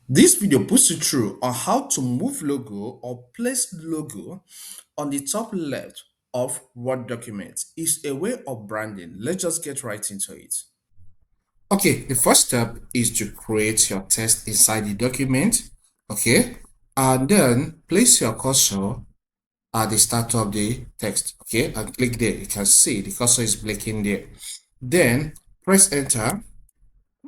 This video puts you through on how to move logo or place logo on the top left of Word document. It's a way of branding. Let's just get right into it. Okay, the first step is to create your text inside the document. Okay, and then place your cursor at the start of the text. Okay, and click there. You can see the cursor is blinking there. Then press enter.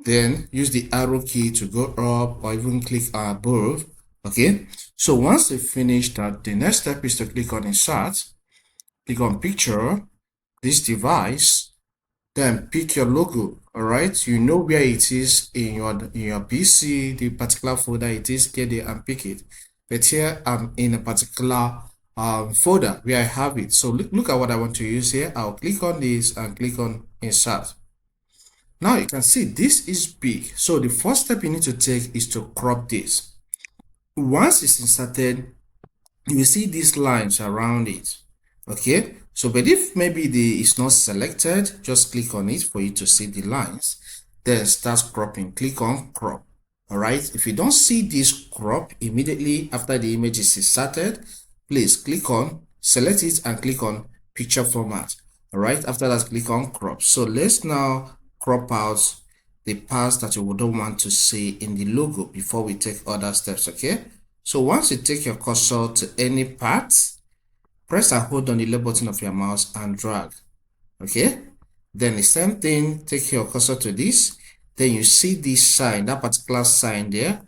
Then use the arrow key to go up or even click above. Okay, so once you finish that, the next step is to click on insert, click on picture, this device, then pick your logo. All right, you know where it is in your PC, the particular folder it is, get there and pick it. But here I'm in a particular folder where I have it. So look at what I want to use here. I'll click on this and click on insert. Now you can see this is big. So the first step you need to take is to crop this. Once it's inserted, you will see these lines around it. Okay, so but if maybe it's not selected, just click on it for you to see the lines. Then start cropping. Click on crop. All right, if you don't see this crop immediately after the image is inserted, please click on, select it and click on picture format. All right, after that, click on crop. So let's now crop out the parts that you don't want to see in the logo before we take other steps. Okay, so once you take your cursor to any part, press and hold on the left button of your mouse and drag. Okay, then the same thing, take your cursor to this, then you see this sign, that particular sign there,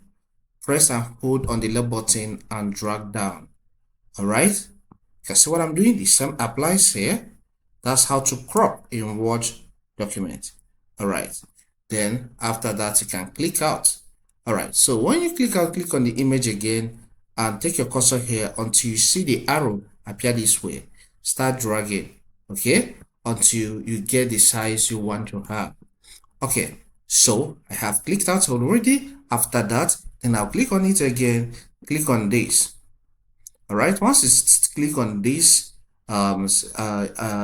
press and hold on the left button and drag down. All right, you can see what I'm doing. The same applies here. That's how to crop in Word document. All right, then after that you can click out. All right, so when you click out, click on the image again and take your cursor here until you see the arrow appear this way. Start dragging, okay, until you get the size you want to have. Okay, so I have clicked out already. After that, then I'll click on it again, click on this. All right, once you click on this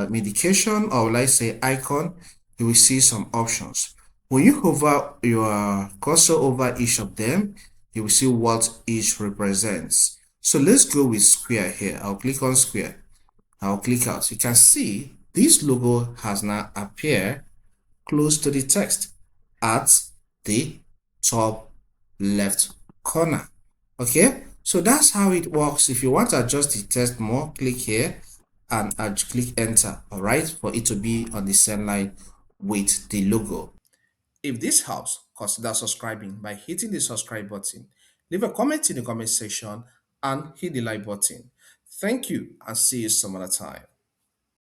medication, or let's say icon, you will see some options. When you hover your cursor over each of them, you will see what each represents. So let's go with square here. I'll click on square. I'll click out. You can see this logo has now appeared close to the text at the top left corner. Okay, so that's how it works. If you want to adjust the text more, click here and click enter. All right, for it to be on the same line with the logo. If this helps, consider subscribing by hitting the subscribe button. Leave a comment in the comment section and hit the like button. Thank you and see you some other time.